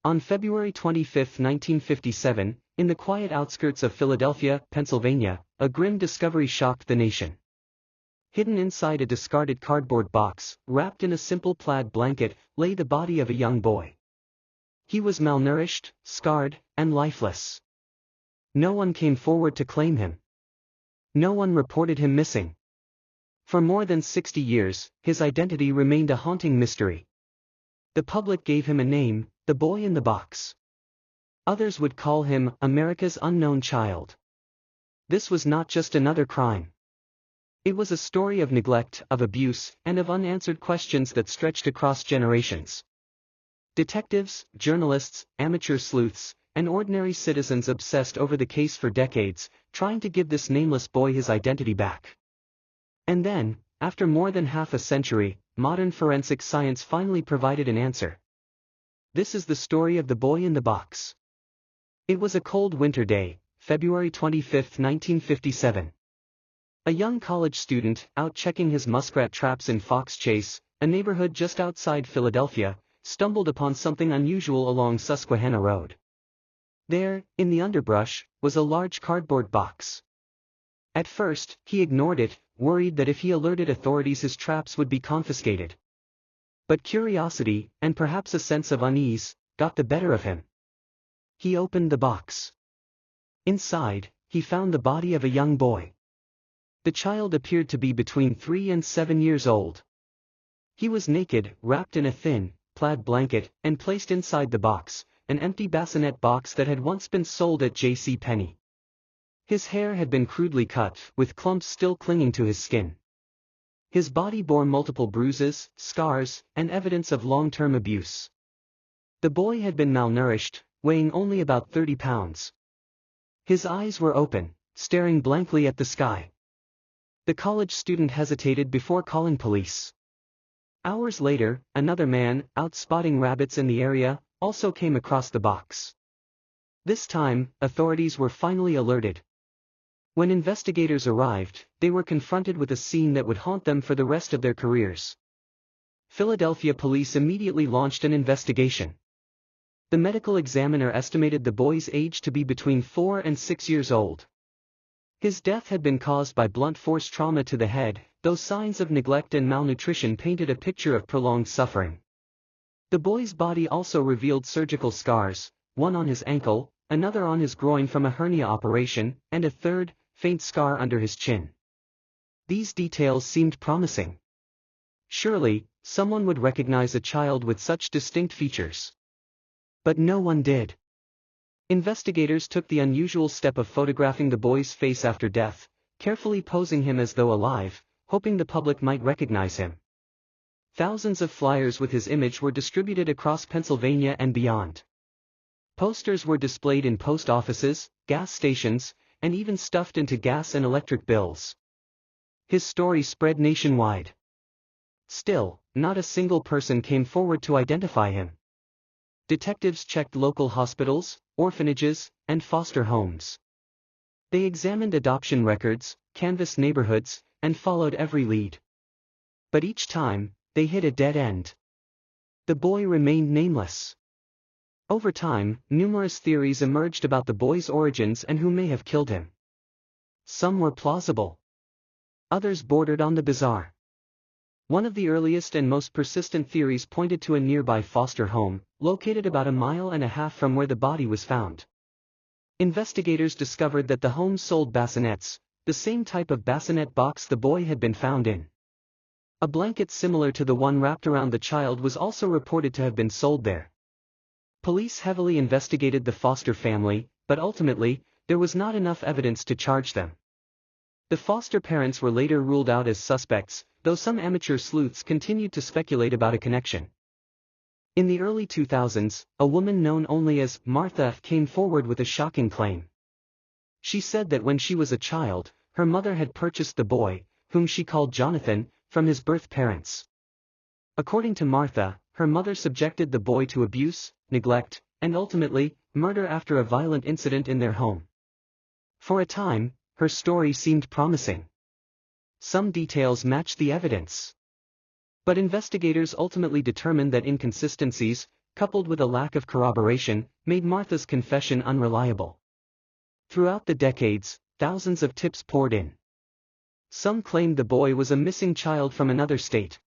On February 25, 1957, in the quiet outskirts of Philadelphia, Pennsylvania, a grim discovery shocked the nation. Hidden inside a discarded cardboard box, wrapped in a simple plaid blanket, lay the body of a young boy. He was malnourished, scarred, and lifeless. No one came forward to claim him. No one reported him missing. For more than 60 years, his identity remained a haunting mystery. The public gave him a name, the boy in the box. Others would call him America's unknown child. This was not just another crime. It was a story of neglect, of abuse, and of unanswered questions that stretched across generations. Detectives, journalists, amateur sleuths, and ordinary citizens obsessed over the case for decades, trying to give this nameless boy his identity back. And then, after more than half a century, modern forensic science finally provided an answer. This is the story of the boy in the box. It was a cold winter day, February 25, 1957. A young college student, out checking his muskrat traps in Fox Chase, a neighborhood just outside Philadelphia, stumbled upon something unusual along Susquehanna Road. There, in the underbrush, was a large cardboard box. At first, he ignored it, worried that if he alerted authorities his traps would be confiscated. But curiosity, and perhaps a sense of unease, got the better of him. He opened the box. Inside, he found the body of a young boy. The child appeared to be between 3 and 7 years old. He was naked, wrapped in a thin, plaid blanket, and placed inside the box, an empty bassinet box that had once been sold at J.C. Penney. His hair had been crudely cut, with clumps still clinging to his skin. His body bore multiple bruises, scars, and evidence of long-term abuse. The boy had been malnourished, weighing only about 30 pounds. His eyes were open, staring blankly at the sky. The college student hesitated before calling police. Hours later, another man, out spotting rabbits in the area, also came across the box. This time, authorities were finally alerted. When investigators arrived, they were confronted with a scene that would haunt them for the rest of their careers. Philadelphia police immediately launched an investigation. The medical examiner estimated the boy's age to be between 4 and 6 years old. His death had been caused by blunt force trauma to the head, though signs of neglect and malnutrition painted a picture of prolonged suffering. The boy's body also revealed surgical scars, one on his ankle, another on his groin from a hernia operation, and a third, faint scar under his chin. These details seemed promising. Surely, someone would recognize a child with such distinct features. But no one did. Investigators took the unusual step of photographing the boy's face after death, carefully posing him as though alive, hoping the public might recognize him. Thousands of flyers with his image were distributed across Pennsylvania and beyond. Posters were displayed in post offices, gas stations, and even stuffed into gas and electric bills. His story spread nationwide. Still, not a single person came forward to identify him. Detectives checked local hospitals, orphanages, and foster homes. They examined adoption records, canvassed neighborhoods, and followed every lead. But each time, they hit a dead end. The boy remained nameless. Over time, numerous theories emerged about the boy's origins and who may have killed him. Some were plausible. Others bordered on the bizarre. One of the earliest and most persistent theories pointed to a nearby foster home, located about 1.5 miles from where the body was found. Investigators discovered that the home sold bassinets, the same type of bassinet box the boy had been found in. A blanket similar to the one wrapped around the child was also reported to have been sold there. Police heavily investigated the foster family, but ultimately, there was not enough evidence to charge them. The foster parents were later ruled out as suspects, though some amateur sleuths continued to speculate about a connection. In the early 2000s, a woman known only as Martha came forward with a shocking claim. She said that when she was a child, her mother had purchased the boy, whom she called Jonathan, from his birth parents. According to Martha, her mother subjected the boy to abuse, neglect, and ultimately, murder after a violent incident in their home. For a time, her story seemed promising. Some details matched the evidence. But investigators ultimately determined that inconsistencies, coupled with a lack of corroboration, made Martha's confession unreliable. Throughout the decades, thousands of tips poured in. Some claimed the boy was a missing child from another state.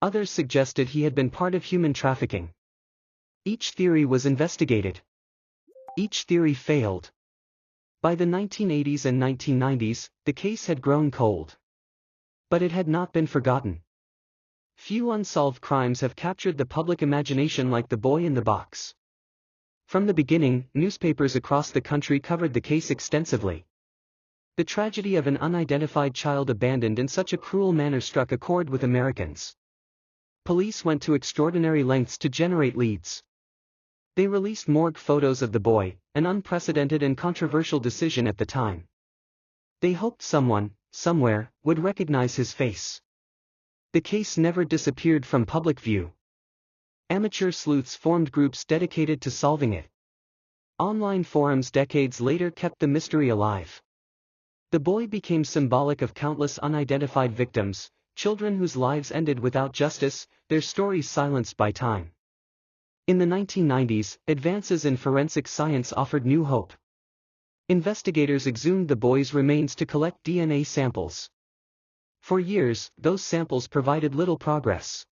Others suggested he had been part of human trafficking. Each theory was investigated. Each theory failed. By the 1980s and 1990s, the case had grown cold. But it had not been forgotten. Few unsolved crimes have captured the public imagination like the boy in the box. From the beginning, newspapers across the country covered the case extensively. The tragedy of an unidentified child abandoned in such a cruel manner struck a chord with Americans. Police went to extraordinary lengths to generate leads. They released morgue photos of the boy, an unprecedented and controversial decision at the time. They hoped someone, somewhere, would recognize his face. The case never disappeared from public view. Amateur sleuths formed groups dedicated to solving it. Online forums decades later kept the mystery alive. The boy became symbolic of countless unidentified victims, children whose lives ended without justice, their stories silenced by time. In the 1990s, advances in forensic science offered new hope. Investigators exhumed the boy's remains to collect DNA samples. For years, those samples provided little progress.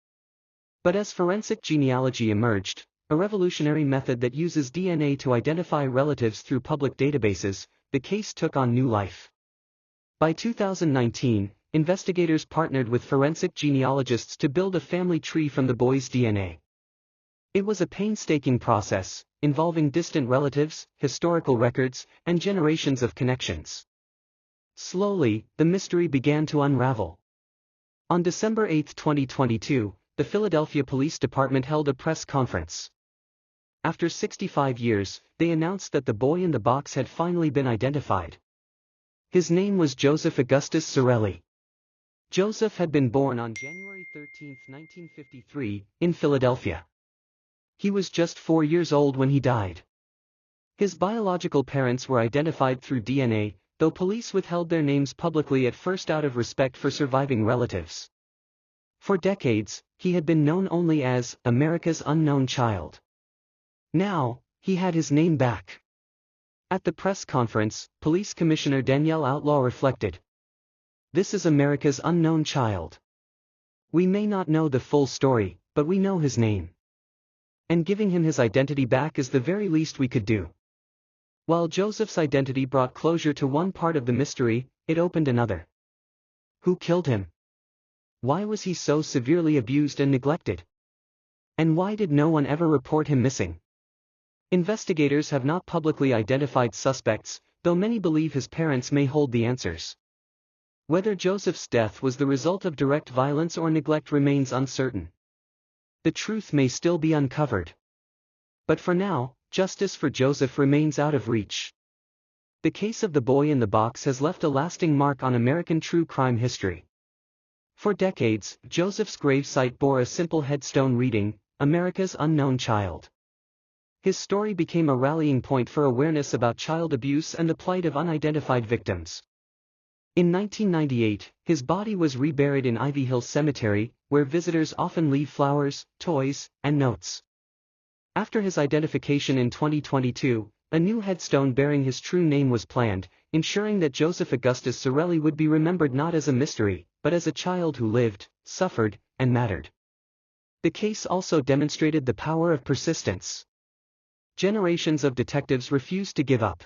But as forensic genealogy emerged, a revolutionary method that uses DNA to identify relatives through public databases, the case took on new life. By 2019, investigators partnered with forensic genealogists to build a family tree from the boy's DNA. It was a painstaking process, involving distant relatives, historical records, and generations of connections. Slowly, the mystery began to unravel. On December 8, 2022, the Philadelphia Police Department held a press conference. After 65 years, they announced that the boy in the box had finally been identified. His name was Joseph Augustus Zarelli. Joseph had been born on January 13, 1953, in Philadelphia. He was just 4 years old when he died. His biological parents were identified through DNA, though police withheld their names publicly at first out of respect for surviving relatives. For decades, he had been known only as America's unknown child. Now, he had his name back. At the press conference, Police Commissioner Danielle Outlaw reflected. "This is America's unknown child. We may not know the full story, but we know his name. And giving him his identity back is the very least we could do." While Joseph's identity brought closure to one part of the mystery, it opened another. Who killed him? Why was he so severely abused and neglected? And why did no one ever report him missing? Investigators have not publicly identified suspects, though many believe his parents may hold the answers. Whether Joseph's death was the result of direct violence or neglect remains uncertain. The truth may still be uncovered. But for now, justice for Joseph remains out of reach. The case of the boy in the box has left a lasting mark on American true crime history. For decades, Joseph's gravesite bore a simple headstone reading, "America's Unknown Child." His story became a rallying point for awareness about child abuse and the plight of unidentified victims. In 1998, his body was reburied in Ivy Hill Cemetery, where visitors often leave flowers, toys, and notes. After his identification in 2022, a new headstone bearing his true name was planned, ensuring that Joseph Augustus Zarelli would be remembered not as a mystery, but as a child who lived, suffered, and mattered. The case also demonstrated the power of persistence. Generations of detectives refused to give up.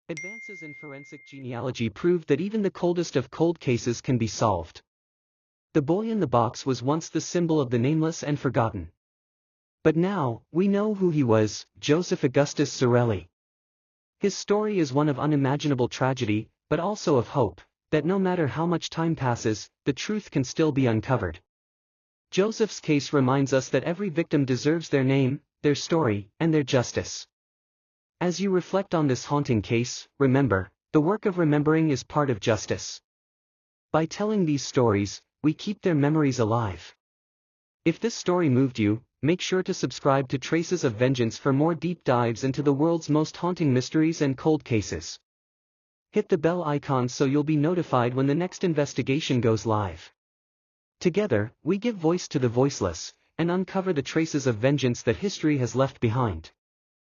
Advances in forensic genealogy proved that even the coldest of cold cases can be solved. The boy in the box was once the symbol of the nameless and forgotten. But now, we know who he was, Joseph Augustus Zarelli. His story is one of unimaginable tragedy, but also of hope, that no matter how much time passes, the truth can still be uncovered. Joseph's case reminds us that every victim deserves their name, their story, and their justice. As you reflect on this haunting case, remember, the work of remembering is part of justice. By telling these stories, we keep their memories alive. If this story moved you, make sure to subscribe to Traces of Vengeance for more deep dives into the world's most haunting mysteries and cold cases. Hit the bell icon so you'll be notified when the next investigation goes live. Together, we give voice to the voiceless, and uncover the traces of vengeance that history has left behind.